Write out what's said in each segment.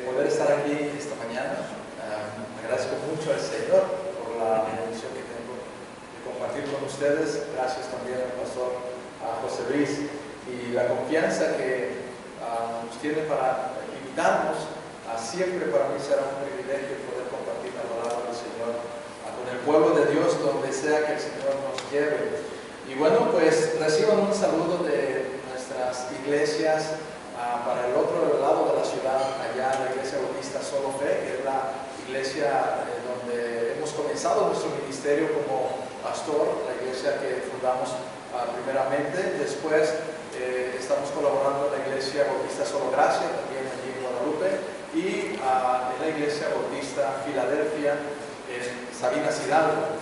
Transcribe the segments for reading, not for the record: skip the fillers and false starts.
poder estar aquí esta mañana. Agradezco mucho al Señor por la bendición que tengo de compartir con ustedes. Gracias también al pastor José Luis y la confianza que nos tiene para invitarnos. Siempre para mí será un privilegio poder compartir la palabra del Señor con el pueblo de Dios donde sea que el Señor nos lleve. Y bueno, pues reciban un saludo de nuestras iglesias para el otro lado de la ciudad, allá la Iglesia Bautista Solo Fe, que es la iglesia donde hemos comenzado nuestro ministerio como pastor, la iglesia que fundamos primeramente. Después estamos colaborando en la Iglesia Bautista Solo Gracia, también allí en Guadalupe, y en la Iglesia Bautista Filadelfia, en Sabinas Hidalgo.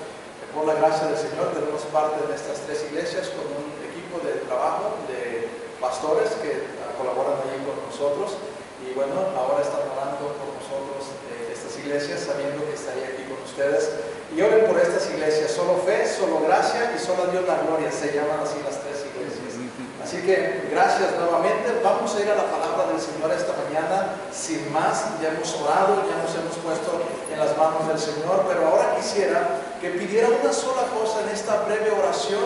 Por la gracia del Señor tenemos parte de estas tres iglesias con un equipo de trabajo de pastores que colaboran allí con nosotros, y bueno, ahora están orando por nosotros estas iglesias, sabiendo que estaré aquí con ustedes, y oren por estas iglesias, Solo Fe, Solo Gracia y Solo a Dios la Gloria, se llaman así las tres iglesias. Así que gracias nuevamente. Vamos a ir a la palabra del Señor esta mañana. Sin más, ya hemos orado, ya nos hemos puesto en las manos del Señor, pero ahora quisiera que pidiera una sola cosa en esta breve oración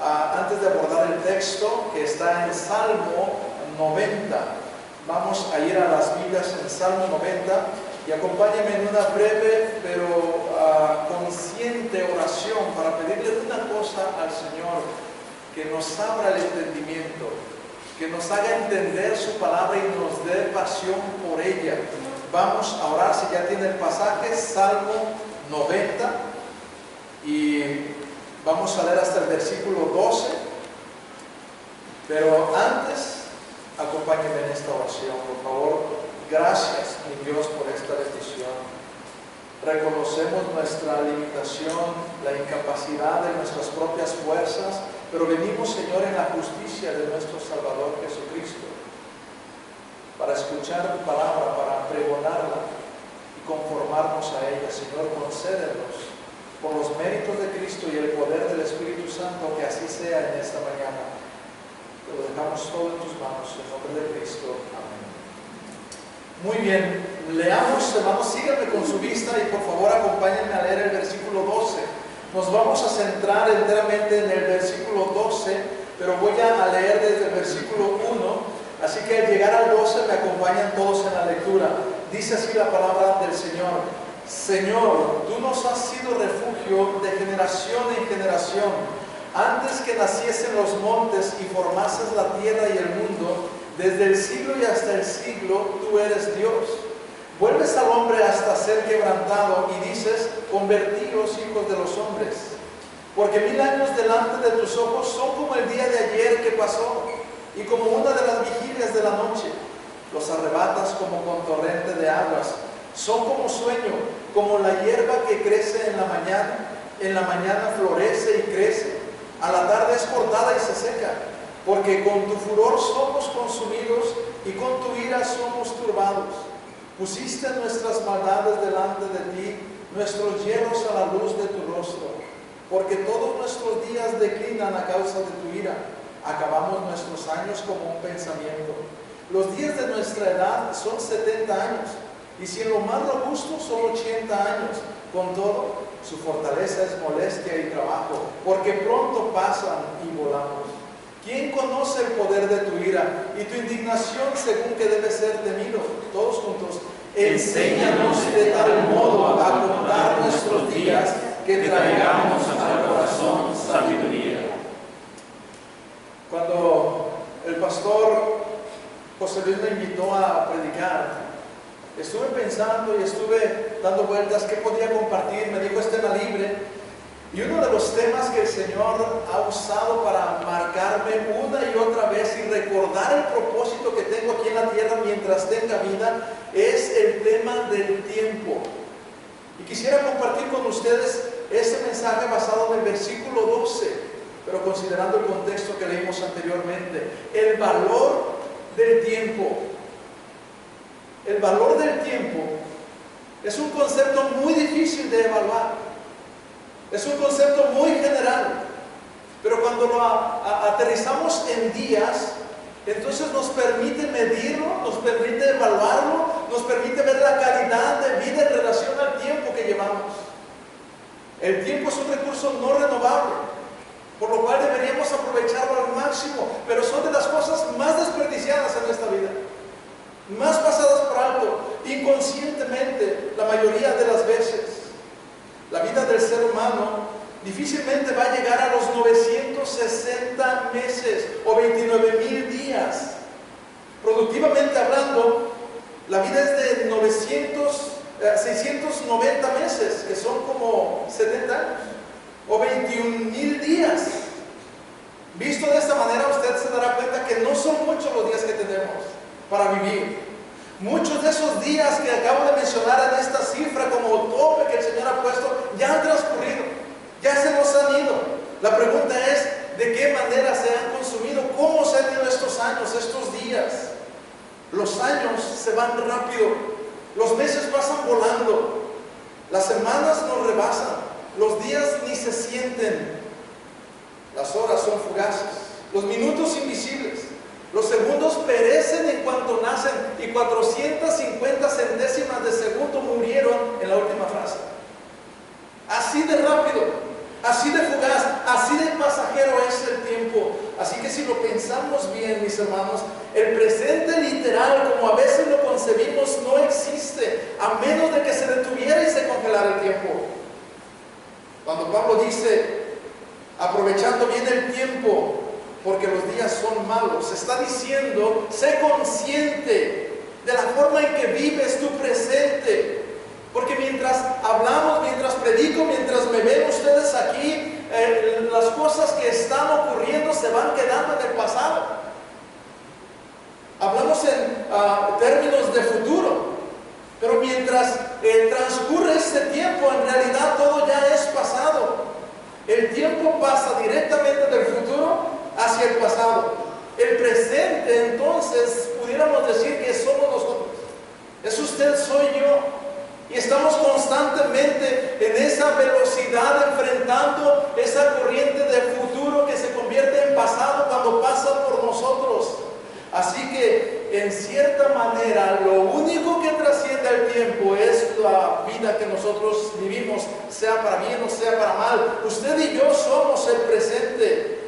antes de abordar el texto que está en Salmo 90. Vamos a ir a las Biblias en Salmo 90 y acompáñenme en una breve pero consciente oración para pedirle una cosa al Señor: que nos abra el entendimiento, que nos haga entender su palabra y nos dé pasión por ella. Vamos a orar. Si ya tiene el pasaje, Salmo 90, y vamos a leer hasta el versículo 12, pero antes acompáñenme en esta oración, por favor. Gracias, mi Dios, por esta bendición. Reconocemos nuestra limitación, la incapacidad de nuestras propias fuerzas, pero venimos, Señor, en la justicia de nuestro Salvador Jesucristo, para escuchar tu palabra, para pregonarla y conformarnos a ella. Señor, concédenos, por los méritos de Cristo y el poder del Espíritu Santo, que así sea en esta mañana. Te lo dejamos todo en tus manos, en nombre de Cristo. Amén. Muy bien, leamos, hermanos, síganme con su vista y por favor acompáñenme a leer el versículo 12. Nos vamos a centrar enteramente en el versículo 12, pero voy a leer desde el versículo 1, así que al llegar al 12 me acompañan todos en la lectura. Dice así la palabra del Señor: Señor, tú nos has sido refugio de generación en generación. Antes que naciesen los montes y formases la tierra y el mundo, desde el siglo y hasta el siglo, tú eres Dios. Vuelves al hombre hasta ser quebrantado y dices: convertíos, hijos de los hombres. Porque 1000 años delante de tus ojos son como el día de ayer que pasó, y como una de las vigilias de la noche. Los arrebatas como con torrente de aguas. Son como sueño, como la hierba que crece en la mañana florece y crece. A la tarde es cortada y se seca. Porque con tu furor somos consumidos y con tu ira somos turbados. Pusiste nuestras maldades delante de ti, nuestros hierros a la luz de tu rostro. Porque todos nuestros días declinan a causa de tu ira. Acabamos nuestros años como un pensamiento. Los días de nuestra edad son 70 años, y si en lo más robusto son 80 años. Con todo, su fortaleza es molestia y trabajo, porque pronto pasan y volamos. ¿Quién conoce el poder de tu ira y tu indignación según que debe ser temido? Todos juntos. Enséñanos de tal modo a contar nuestros días que traigamos al corazón sabiduría. Cuando el pastor José Luis me invitó a predicar, estuve pensando y estuve dando vueltas qué podía compartir. Me dijo: es tema libre. Y uno de los temas que el Señor ha usado para marcarme una y otra vez y recordar el propósito que tengo aquí en la tierra mientras tenga vida es el tema del tiempo. Y quisiera compartir con ustedes este mensaje basado en el versículo 12, pero considerando el contexto que leímos anteriormente. El valor del tiempo. El valor del tiempo es un concepto muy difícil de evaluar. Es un concepto muy general, pero cuando lo aterrizamos en días, entonces nos permite medirlo, nos permite evaluarlo, nos permite ver la calidad de vida en relación al tiempo que llevamos. El tiempo es un recurso no renovable, por lo cual deberíamos aprovecharlo al máximo, pero son de las cosas más desperdiciadas en esta vida, más pasadas por alto, inconscientemente, la mayoría de las veces. La vida del ser humano difícilmente va a llegar a los 960 meses o 29,000 días. Productivamente hablando, la vida es de 690 meses, que son como 70 años, o 21,000 días. Visto de esta manera, usted se dará cuenta que no son muchos los días que tenemos para vivir. Muchos de esos días que acabo de mencionar en esta cifra como tope que el Señor ha puesto, ya han transcurrido, ya se nos han ido. La pregunta es, ¿de qué manera se han consumido? ¿Cómo se han ido estos años, estos días? Los años se van rápido, los meses pasan volando, las semanas nos rebasan, los días ni se sienten, las horas son fugaces, los minutos invisibles, los segundos perecen en cuanto nacen y 450 centésimas de segundo murieron en la última frase. Así de rápido, así de fugaz, así de pasajero es el tiempo. Así que si lo pensamos bien, mis hermanos, el presente literal, como a veces lo concebimos, no existe, a menos de que se detuviera y se congelara el tiempo. Cuando Pablo dice, aprovechando bien el tiempo, porque los días son malos, está diciendo, sé consciente de la forma en que vives tu presente. Porque mientras hablamos, mientras predico, mientras me ven ustedes aquí, las cosas que están ocurriendo se van quedando en el pasado. Hablamos en términos de futuro, pero mientras transcurre este tiempo, en realidad todo ya es pasado. El tiempo pasa directamente del futuro hacia el pasado. El presente, entonces, pudiéramos decir que somos nosotros. Es usted, soy yo. Y estamos constantemente en esa velocidad enfrentando esa corriente de futuro que se convierte en pasado cuando pasa por nosotros. Así que, en cierta manera, lo único que trasciende el tiempo es la vida que nosotros vivimos, sea para bien o sea para mal. Usted y yo somos el presente.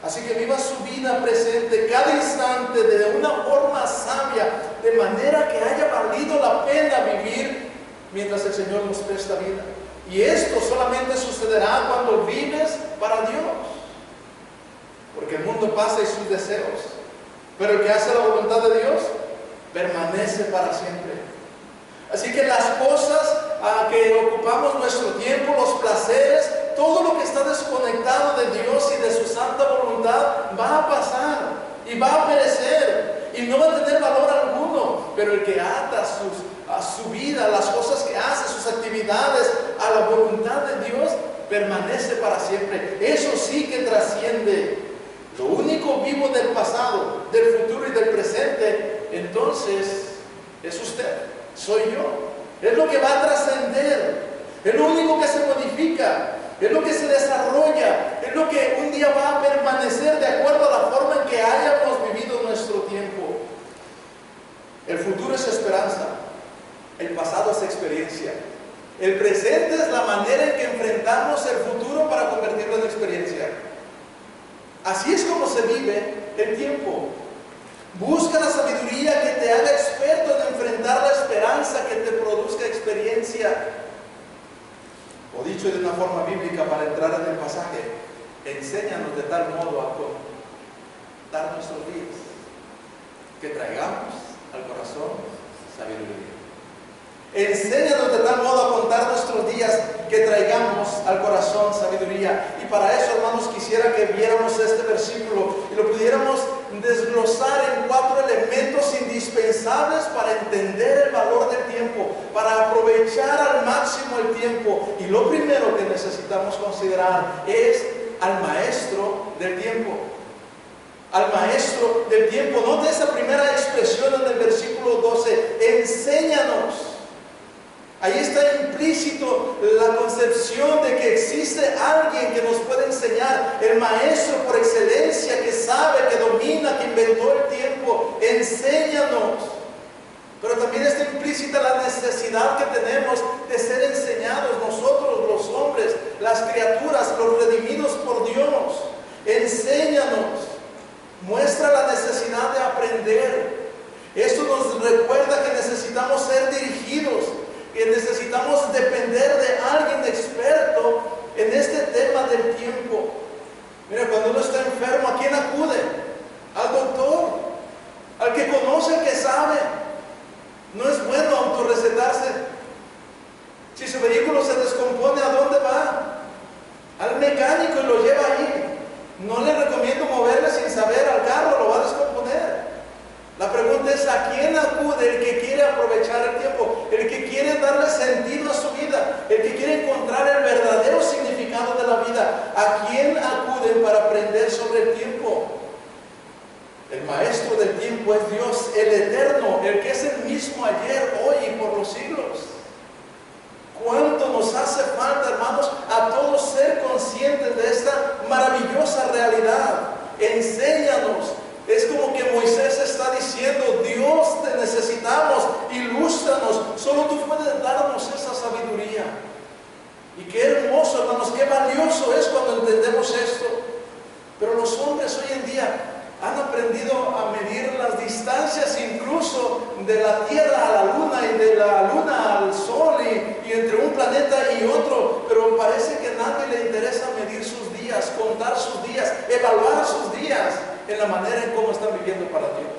Así que viva su vida presente, cada instante, de una forma sabia, de manera que haya valido la pena vivir mientras el Señor nos presta vida. Y esto solamente sucederá cuando vives para Dios. Porque el mundo pasa y sus deseos, pero el que hace la voluntad de Dios permanece para siempre. Así que las cosas a que ocupamos nuestro tiempo, los placeres, todo lo que está desconectado de Dios y de su santa voluntad va a pasar y va a perecer y no va a tener valor alguno. Pero el que ata a su vida, las cosas que hace, sus actividades a la voluntad de Dios, permanece para siempre. Eso sí que trasciende. Lo único vivo del pasado, del futuro y del presente, entonces es usted, soy yo. Es lo que va a trascender, es lo único que se modifica, es lo que se desarrolla, es lo que un día va a permanecer de acuerdo a la forma en que hayamos vivido nuestro tiempo. El futuro es esperanza, el pasado es experiencia. El presente es la manera en que enfrentamos el futuro para convertirlo en experiencia. Así es como se vive el tiempo. Busca la sabiduría que te haga experto en enfrentar la esperanza que te produzca experiencia. O dicho de una forma bíblica para entrar en el pasaje, enséñanos de tal modo a contar nuestros días que traigamos al corazón sabiduría. Enséñanos de tal modo a contar nuestros días que traigamos al corazón sabiduría. Y para eso, hermanos, quisiera que viéramos este versículo y lo pudiéramos desglosar en 4 elementos indispensables para entender el valor del tiempo, para aprovechar al máximo el tiempo. Y lo primero que necesitamos considerar es al maestro del tiempo. Al maestro del tiempo. Note esa primera expresión en el versículo 12. Enséñanos. Ahí está implícito la concepción de que existe alguien que nos puede enseñar, el maestro por excelencia, que sabe, que domina, que inventó el tiempo. Enséñanos. Pero también está implícita la necesidad que tenemos de ser enseñados nosotros, los hombres, las criaturas, los redimidos por Dios. Enséñanos, muestra la necesidad de aprender. Esto nos recuerda que necesitamos ser dirigidos, que necesitamos depender de alguien experto en este tema del tiempo. Mira, cuando uno está enfermo, ¿a quién acude? Al doctor, al que conoce, al que sabe. No es bueno autorrecetarse. Si su vehículo se descompone, ¿a dónde va? Al mecánico y lo lleva ahí. No le recomiendo moverle sin saber al carro, lo va a descomponer. La pregunta es, ¿a quién acude el que quiere aprovechar el tiempo? El que quiere darle sentido a su vida, el que quiere encontrar el verdadero significado de la vida. ¿A quién acuden para aprender sobre el tiempo? El maestro del tiempo es Dios, el eterno, el que es el mismo ayer, hoy y por los siglos. ¿Cuánto nos hace falta, hermanos, a todos ser conscientes de esta maravillosa realidad? Enséñanos. Es como que Moisés está diciendo, Dios, te necesitamos, ilústranos, solo tú puedes darnos esa sabiduría. Y qué hermoso, hermanos, qué valioso es cuando entendemos esto. Pero los hombres hoy en día han aprendido a medir las distancias incluso de la Tierra a la Luna y de la Luna al Sol y entre un planeta y otro, pero parece que a nadie le interesa medir sus días, contar sus días, evaluar sus días en la manera en cómo están viviendo para Dios.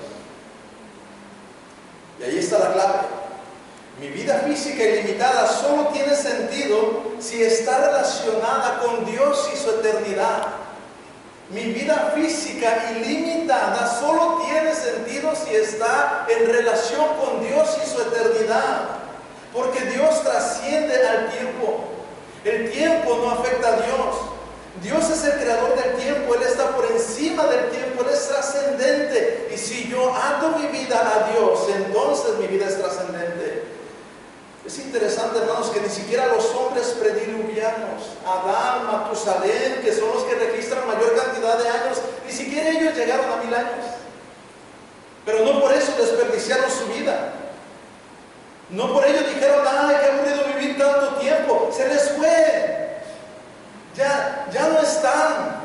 Y ahí está la clave. Mi vida física ilimitada solo tiene sentido si está relacionada con Dios y su eternidad. Mi vida física ilimitada solo tiene sentido si está en relación con Dios y su eternidad. Porque Dios trasciende al tiempo. El tiempo no afecta a Dios. Dios es el creador del tiempo. Él está por encima del tiempo. Él es trascendente. Y si yo ato mi vida a Dios, entonces mi vida es trascendente. Es interesante, hermanos, que ni siquiera los hombres prediluvianos, Adán, Matusalén, que son los que registran mayor cantidad de años, ni siquiera ellos llegaron a 1000 años. Pero no por eso desperdiciaron su vida. No por ello dijeron, ay, qué aburrido vivir tanto tiempo. Se les fue. Ya no están.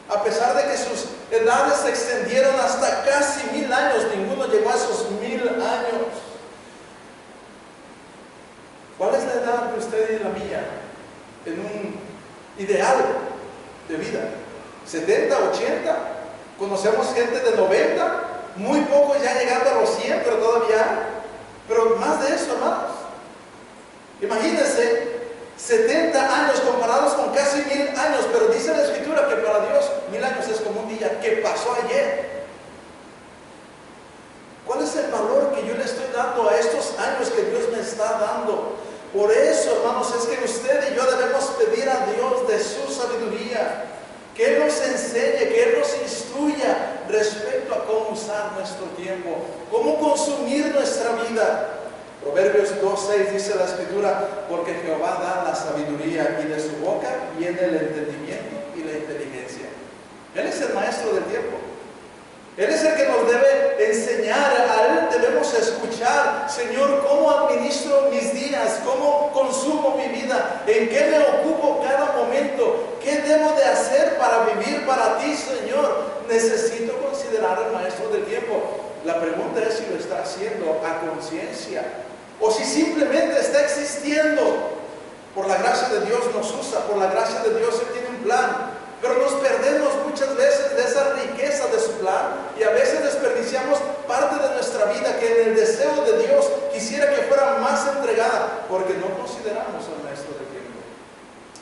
A pesar de que sus edades se extendieron hasta casi 1000 años, ninguno llegó a esos 1000 años. ¿Cuál es la edad de usted y la mía en un ideal de vida? ¿70, 80? Conocemos gente de 90, muy pocos ya llegando a los 100, pero todavía, pero más de eso, hermanos. Imagínense, 70 años comparados con casi 1000 años, pero dice la Escritura que para Dios 1000 años es como un día que pasó ayer. ¿Cuál es el valor que yo le estoy dando a estos años que Dios me está dando? Por eso, hermanos, es que usted y yo debemos pedir a Dios de su sabiduría, que Él nos enseñe, que Él nos instruya respecto a cómo usar nuestro tiempo, cómo consumir nuestra vida. Proverbios 2:6 dice la Escritura, porque Jehová da la sabiduría y de su boca viene el entendimiento y la inteligencia. Él es el maestro del tiempo. Él es el que nos debe enseñar. A Él debemos escuchar, Señor, ¿cómo administro mis días? ¿Cómo consumo mi vida? ¿En qué me ocupo cada momento? ¿Qué debo de hacer para vivir para ti, Señor? Necesito considerar al maestro del tiempo. La pregunta es si lo está haciendo a conciencia o si simplemente está existiendo. Por la gracia de Dios nos usa, por la gracia de Dios Él tiene un plan. Pero nos perdemos muchas veces de esa riqueza de su plan y a veces desperdiciamos parte de nuestra vida que en el deseo de Dios quisiera que fuera más entregada porque no consideramos al maestro del tiempo.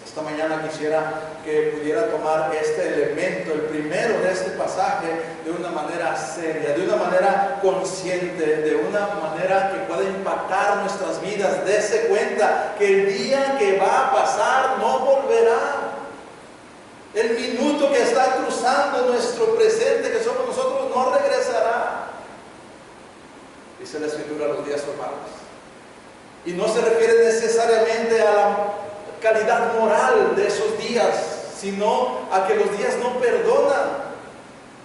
Esta mañana quisiera que pudiera tomar este elemento, el primero de este pasaje, de una manera seria, de una manera consciente, de una manera que pueda impactar nuestras vidas. Dese cuenta que el día que va a pasar no volverá. El minuto que está cruzando nuestro presente, que somos nosotros, no regresará. Dice la Escritura, los días son malos. Y no se refiere necesariamente a la calidad moral de esos días, sino a que los días no perdonan.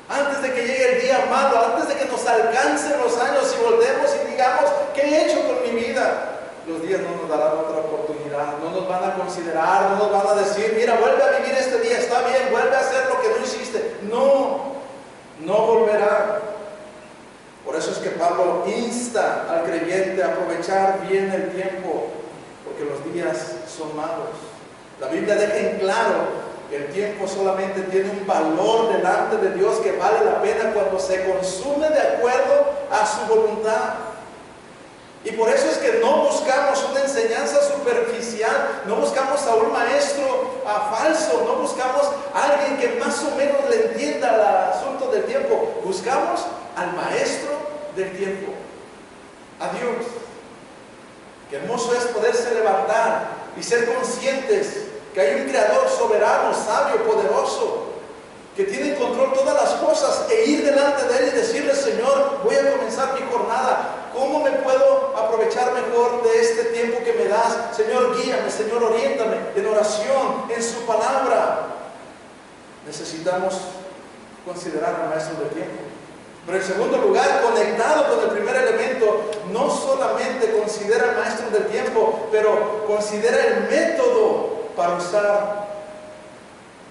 Antes de que llegue el día malo, antes de que nos alcancen los años y volvemos y digamos, ¿qué he hecho con mi vida? Los días no nos darán otra oportunidad, no nos van a considerar, no nos van a decir, mira, vuelve a vivir este día, está bien, vuelve a hacer lo que no hiciste. No, no volverá. Por eso es que Pablo insta al creyente a aprovechar bien el tiempo, porque los días son malos. La Biblia deja en claro que el tiempo solamente tiene un valor delante de Dios que vale la pena cuando se consume de acuerdo a su voluntad. Y por eso es que no buscamos una enseñanza superficial, no buscamos a un maestro falso, no buscamos a alguien que más o menos le entienda el asunto del tiempo. Buscamos al maestro del tiempo, a Dios. Qué hermoso es poderse levantar y ser conscientes que hay un creador soberano, sabio, poderoso, que tiene en control todas las cosas, e ir delante de Él y decirle, Señor, voy a comenzar mi jornada. ¿Cómo me puedo aprovechar mejor de este tiempo que me das? Señor, guíame, Señor, oriéntame en oración, en su palabra. Necesitamos considerar al maestro del tiempo. Pero en segundo lugar, conectado con el primer elemento, no solamente considera al maestro del tiempo, pero considera el método para usar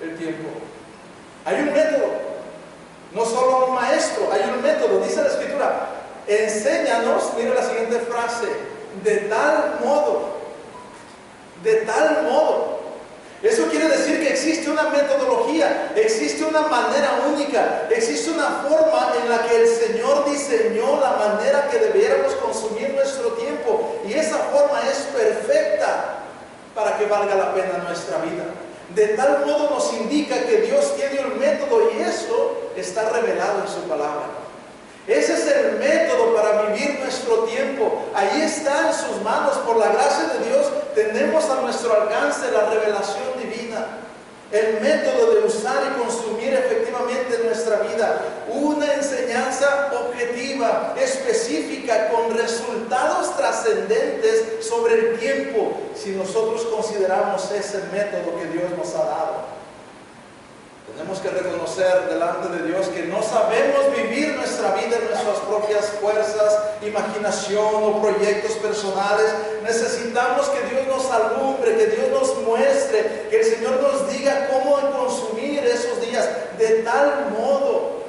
el tiempo. Hay un método, no solo un maestro, hay un método. Dice la Escritura, enséñanos, mira la siguiente frase, de tal modo. Eso quiere decir que existe una metodología, existe una manera única, existe una forma en la que el Señor diseñó la manera que debiéramos consumir nuestro tiempo, y esa forma es perfecta para que valga la pena nuestra vida. De tal modo nos indica que Dios tiene un método, y eso está revelado en su palabra. Ese es el método para vivir nuestro tiempo. Ahí está en sus manos. Por la gracia de Dios tenemos a nuestro alcance la revelación divina, el método de usar y consumir efectivamente nuestra vida. Una enseñanza objetiva, específica, con resultados trascendentes sobre el tiempo, si nosotros consideramos ese método que Dios nos ha dado. Tenemos que reconocer delante de Dios que no sabemos vivir nuestra vida en nuestras propias fuerzas, imaginación o proyectos personales. Necesitamos que Dios nos alumbre, que Dios nos muestre, que el Señor nos diga cómo consumir esos días de tal modo.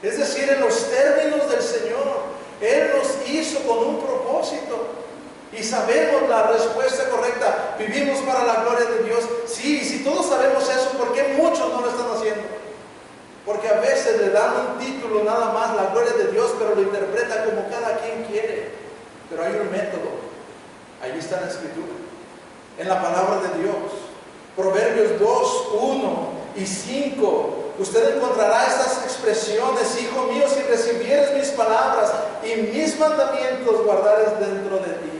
Es decir, en los términos del Señor. Él nos hizo con un propósito. Y sabemos la respuesta correcta. ¿Vivimos para la gloria de Dios? Sí, y si todos sabemos eso, ¿por qué muchos no lo están haciendo? Porque a veces le dan un título nada más, la gloria de Dios, pero lo interpreta como cada quien quiere. Pero hay un método. Ahí está en la Escritura, en la palabra de Dios. Proverbios 2, 1 y 5. Usted encontrará estas expresiones: hijo mío, si recibieres mis palabras y mis mandamientos guardares dentro de ti.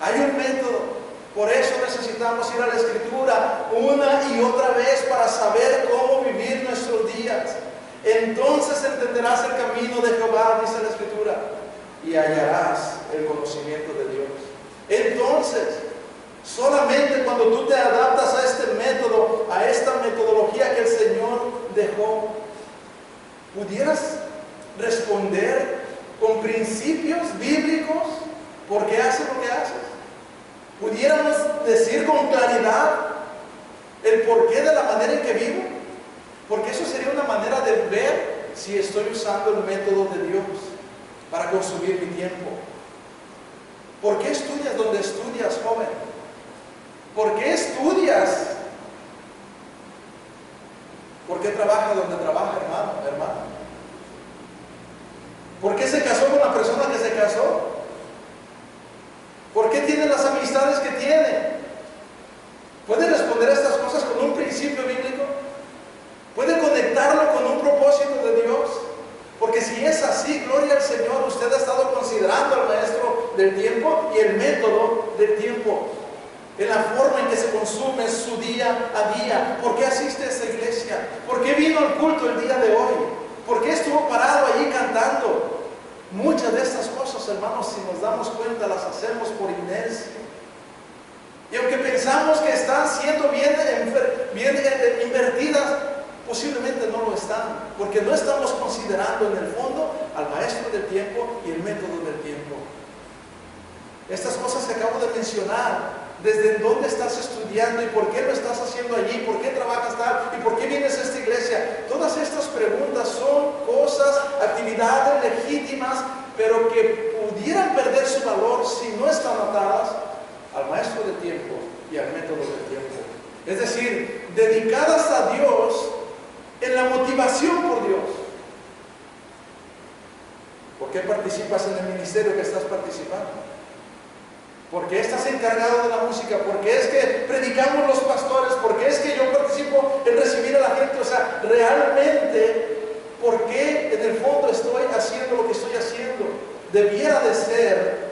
Hay un método. Por eso necesitamos ir a la Escritura una y otra vez para saber cómo vivir nuestros días. Entonces entenderás el camino de Jehová, dice la Escritura, y hallarás el conocimiento de Dios. Entonces, solamente cuando tú te adaptas a este método, a esta metodología que el Señor dejó, pudieras responder con principios bíblicos por qué haces lo que haces. Pudiéramos decir con claridad el porqué de la manera en que vivo, porque eso sería una manera de ver si estoy usando el método de Dios para consumir mi tiempo. ¿Por qué estudias donde estudias, joven? ¿Por qué estudias? ¿Por qué trabaja donde trabaja, hermano? ¿Por qué se casó con la persona que se casó? ¿Por qué tiene las amistades que tiene? ¿Puede responder a estas cosas con un principio bíblico? ¿Puede conectarlo con un propósito de Dios? Porque si es así, gloria al Señor, usted ha estado considerando al maestro del tiempo y el método del tiempo, en la forma en que se consume su día a día. ¿Por qué asiste a esta iglesia? ¿Por qué vino al culto el día de hoy? ¿Por qué estuvo parado allí cantando? Muchas de estas cosas, hermanos, si nos damos cuenta, las hacemos por inercia. Y aunque pensamos que están siendo bien invertidas, Posiblemente no lo están, porque no estamos considerando en el fondo al maestro del tiempo y el método del tiempo. Estas cosas que acabo de mencionar, desde dónde estás estudiando y por qué lo estás haciendo allí, por qué trabajas tal y por qué vienes a esta iglesia, todas estas preguntas son cosas, actividades legítimas, pero que pudieran perder su valor si no están atadas al maestro del tiempo y al método del tiempo. Es decir, dedicadas a Dios en la motivación por Dios. ¿Por qué participas en el ministerio que estás participando? ¿Por qué estás encargado de la música? ¿Por qué es que predicamos los pastores? ¿Por qué es que yo participo en recibir a la gente? O sea, realmente, ¿por qué en el fondo estoy haciendo lo que estoy haciendo? Debiera de ser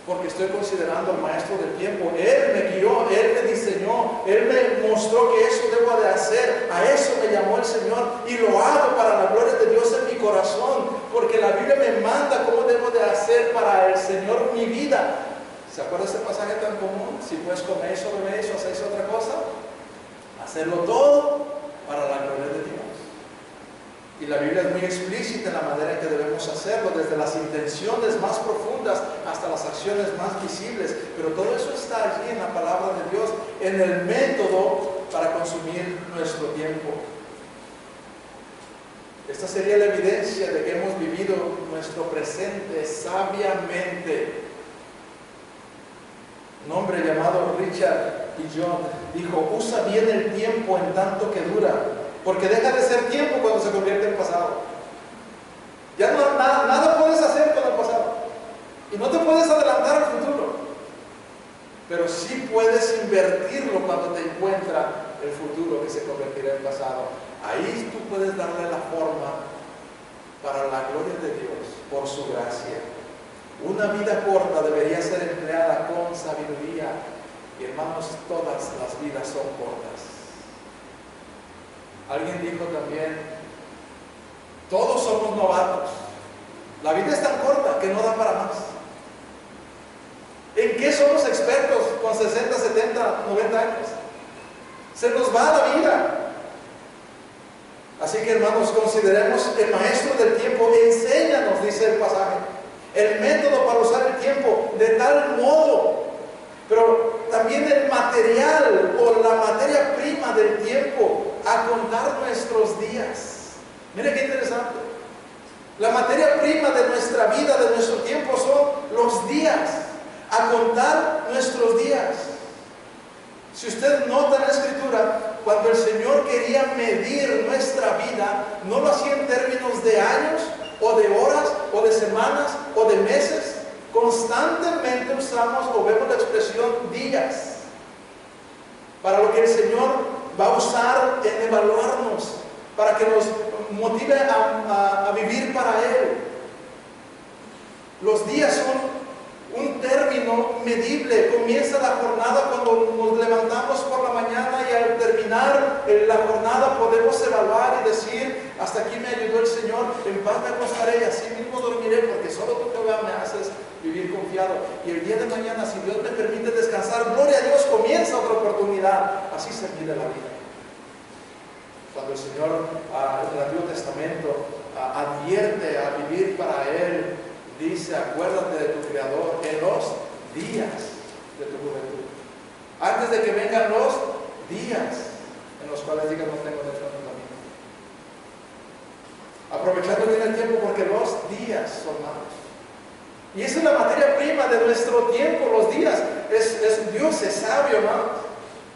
porque estoy considerando al maestro del tiempo. Él me guió, Él me diseñó, Él me mostró que eso debo de hacer. A eso me llamó el Señor y lo hago para la gloria de Dios en mi corazón, porque la Biblia me manda cómo debo de hacer para el Señor mi vida. ¿Se acuerda este pasaje tan común? Si pues coméis o bebéis o hacéis otra cosa, hacerlo todo para la gloria de Dios. Y la Biblia es muy explícita en la manera en que debemos hacerlo, desde las intenciones más profundas hasta las acciones más visibles. Pero todo eso está allí en la palabra de Dios, en el método para consumir nuestro tiempo. Esta sería la evidencia de que hemos vivido nuestro presente sabiamente. Un hombre llamado Richard E. John dijo: usa bien el tiempo en tanto que dura, porque deja de ser tiempo cuando se convierte en pasado. Ya no, nada puedes hacer con el pasado, y no te puedes adelantar al futuro, pero sí puedes invertirlo cuando te encuentra el futuro que se convertirá en pasado. Ahí tú puedes darle la forma para la gloria de Dios, por su gracia. Una vida corta debería ser empleada con sabiduría. Y hermanos, todas las vidas son cortas. Alguien dijo también: todos somos novatos. La vida es tan corta que no da para más. ¿En qué somos expertos con 60, 70, 90 años? Se nos va la vida. Así que, hermanos, consideremos el maestro del tiempo. Enséñanos, dice el pasaje, el método para usar el tiempo de tal modo, pero también el material o la materia prima del tiempo, a contar nuestros días. Mire qué interesante. La materia prima de nuestra vida, de nuestro tiempo, son los días, a contar nuestros días. Si usted nota en la Escritura, cuando el Señor quería medir nuestra vida, no lo hacía en términos de años, o de horas, o de semanas, o de meses. Constantemente usamos o vemos la expresión días, para lo que el Señor va a usar en evaluarnos, para que nos motive a vivir para Él. Los días son un término medible. Comienza la jornada cuando nos levantamos por la mañana, y al terminar la jornada podemos evaluar y decir: hasta aquí me ayudó el Señor, en paz me acostaré y así mismo dormiré, porque solo tú, Jehová, me haces vivir confiado. Y el día de mañana, si Dios me permite descansar, gloria a Dios, comienza otra oportunidad. Así se mide la vida. Cuando el Señor en el Antiguo Testamento advierte a vivir para Él, dice: acuérdate de tu Creador en los días de tu juventud, antes de que vengan los días en los cuales digas: no tengo derecho a mi camino. Aprovechando bien el tiempo, porque los días son malos. Y esa es la materia prima de nuestro tiempo, los días. Dios es sabio, hermanos.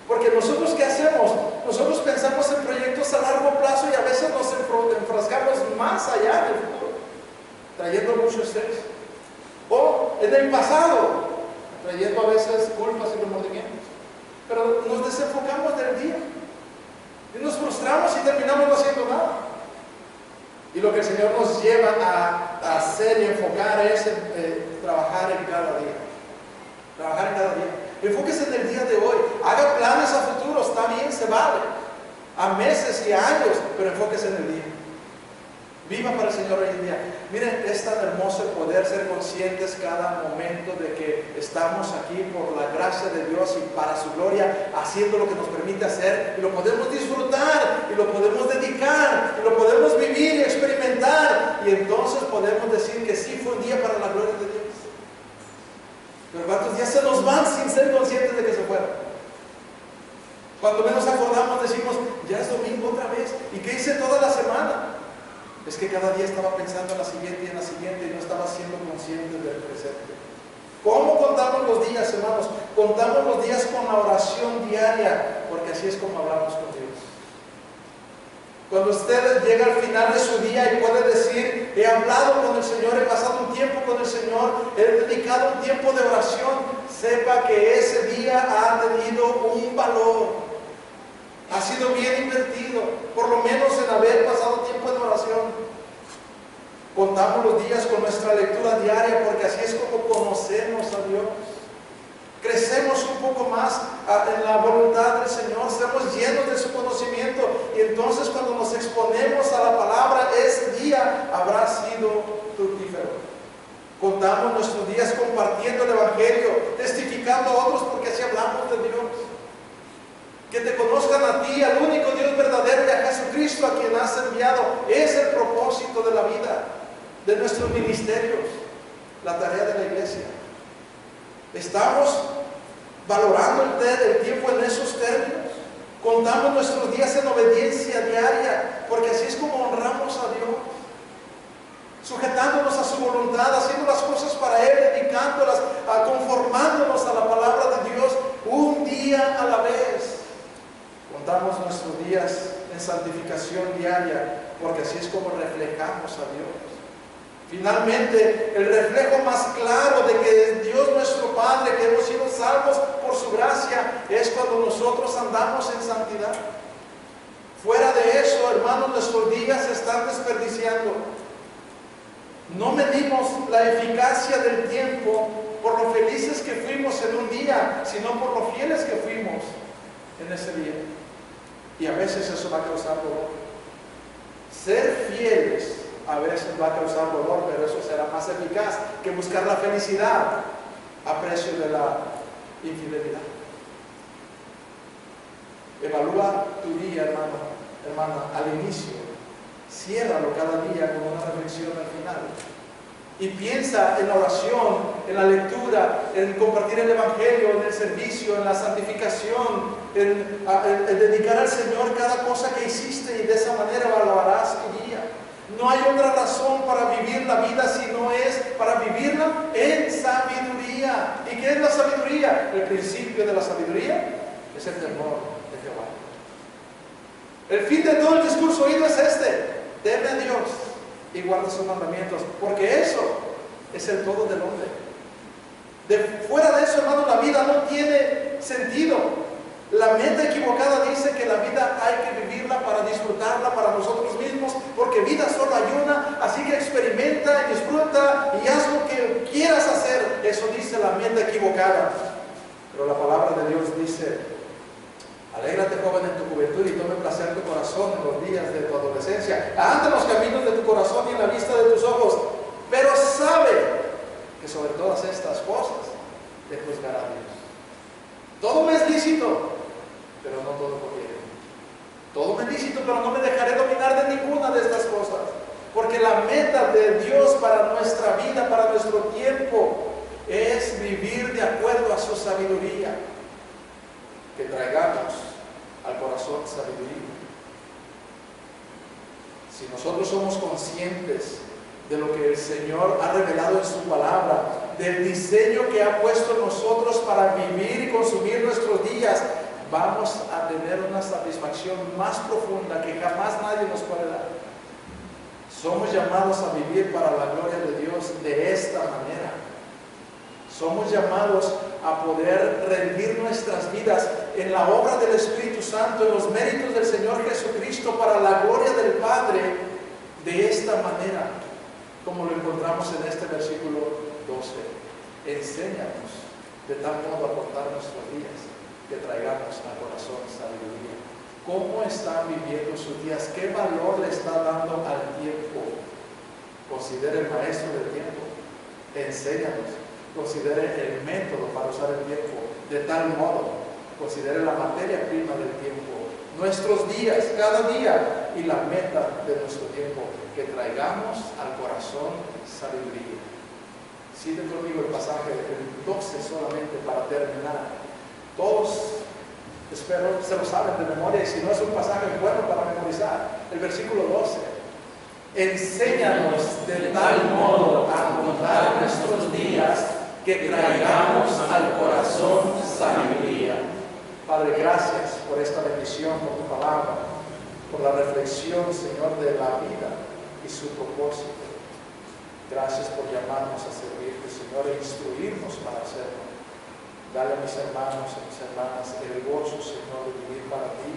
Porque nosotros, ¿qué hacemos? Nosotros pensamos en proyectos a largo plazo, y a veces nos enfrascamos más allá del futuro, trayendo mucho estrés. O en el pasado, trayendo a veces culpas y remordimientos. Pero nos desenfocamos del día y nos frustramos y terminamos no haciendo nada. Y lo que el Señor nos lleva a hacer y enfocar es trabajar en cada día. Trabajar en cada día. Enfóquese en el día de hoy. Haga planes a futuro, está bien, se vale. A meses y a años, pero enfóquese en el día. Viva para el Señor hoy en día. Miren, es tan hermoso el poder ser conscientes cada momento de que estamos aquí por la gracia de Dios y para su gloria, haciendo lo que nos permite hacer, y lo podemos disfrutar, y lo podemos dedicar, y lo podemos vivir y experimentar, y entonces podemos decir que sí fue un día para la gloria de Dios. Pero ¿cuántos días se nos van sin ser conscientes de que se fueron? Cuando menos acordamos decimos, ya es domingo otra vez, ¿y qué hice toda la semana? Es que cada día estaba pensando en la siguiente y en la siguiente y no estaba siendo consciente del presente. ¿Cómo contamos los días, hermanos? Contamos los días con la oración diaria, porque así es como hablamos con Dios. Cuando usted llega al final de su día y puede decir, he hablado con el Señor, he pasado un tiempo con el Señor, he dedicado un tiempo de oración, sepa que ese día ha tenido un valor. Ha sido bien invertido, por lo menos en haber pasado tiempo en oración. Contamos los días con nuestra lectura diaria, porque así es como conocemos a Dios. Crecemos un poco más en la voluntad del Señor, estamos llenos de su conocimiento, y entonces cuando nos exponemos a la palabra, ese día habrá sido fructífero. Contamos nuestros días compartiendo el Evangelio, testificando a otros, porque así hablamos de Dios. Que te conozcan a ti, al único Dios verdadero, y a Jesucristo a quien has enviado. Es el propósito de la vida, de nuestros ministerios, la tarea de la iglesia. Estamos valorando el tiempo en esos términos. Contamos nuestros días en obediencia diaria, porque así es como honramos a Dios. Sujetándonos a su voluntad, haciendo las cosas para Él, dedicándolas, conformándonos a la palabra de Dios, un día a la vez. Contamos nuestros días en santificación diaria, porque así es como reflejamos a Dios. Finalmente, el reflejo más claro de que Dios nuestro Padre, que hemos sido salvos por su gracia, es cuando nosotros andamos en santidad. Fuera de eso, hermanos, nuestros días se están desperdiciando. No medimos la eficacia del tiempo por lo felices que fuimos en un día, sino por lo fieles que fuimos en ese día. Y a veces eso va a causar dolor. Ser fieles a veces va a causar dolor, pero eso será más eficaz que buscar la felicidad a precio de la infidelidad. Evalúa tu día, hermana, al inicio. Ciérralo cada día con una reflexión al final. Y piensa en la oración, en la lectura, en compartir el Evangelio, en el servicio, en la santificación, en dedicar al Señor cada cosa que hiciste, y de esa manera valorarás tu día. No hay otra razón para vivir la vida si no es para vivirla en sabiduría. ¿Y qué es la sabiduría? El principio de la sabiduría es el temor de Jehová. El fin de todo el discurso oído es este: teme a Dios y guarda sus mandamientos, porque eso es el todo del hombre. Fuera de eso, hermano, la vida no tiene sentido. La mente equivocada dice que la vida hay que vivirla para disfrutarla para nosotros mismos, porque vida solo hay una, así que experimenta y disfruta y haz lo que quieras hacer. Eso dice la mente equivocada. Pero la palabra de Dios dice: alégrate, joven, en tu juventud, y tome placer tu corazón en los días de tu adolescencia. Anda en los caminos de tu corazón y en la vista de tus ojos, pero sabe que sobre todas estas cosas te juzgará Dios. Todo me es lícito, pero no todo conviene. Todo me es lícito, pero no me dejaré dominar de ninguna de estas cosas, porque la meta de Dios para nuestra vida, para nuestro tiempo, es vivir de acuerdo a su sabiduría. Que traigamos al corazón sabiduría. Si nosotros somos conscientes de lo que el Señor ha revelado en su palabra, del diseño que ha puesto en nosotros para vivir y consumir nuestros días, vamos a tener una satisfacción más profunda que jamás nadie nos puede dar. Somos llamados a vivir para la gloria de Dios de esta manera. Somos llamados a poder rendir nuestras vidas en la obra del Espíritu Santo, en los méritos del Señor Jesucristo, para la gloria del Padre, de esta manera, como lo encontramos en este versículo 12. Enséñanos de tal modo a cortar nuestros días, que traigamos al corazón sabiduría. ¿Cómo están viviendo sus días? ¿Qué valor le está dando al tiempo? Considere el maestro del tiempo. Enséñanos. Considere el método para usar el tiempo. De tal modo, considere la materia prima del tiempo. Nuestros días, cada día, y la meta de nuestro tiempo. Que traigamos al corazón sabiduría. Sigue conmigo el pasaje del 12 solamente para terminar. Todos, espero, se lo saben de memoria, y si no es un pasaje bueno para memorizar. El versículo 12. Enséñanos de tal modo a contar nuestros días que traigamos al corazón sabiduría. Padre, gracias por esta bendición, por tu palabra, por la reflexión, Señor, de la vida y su propósito. Gracias por llamarnos a servirte, Señor, e instruirnos para hacerlo. Dale a mis hermanos y mis hermanas el gozo, Señor, de vivir para ti.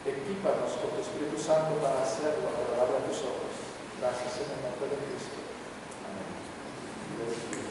Equípanos con tu Espíritu Santo para hacerlo agradable a tus ojos. Gracias en el nombre de Cristo. Amén.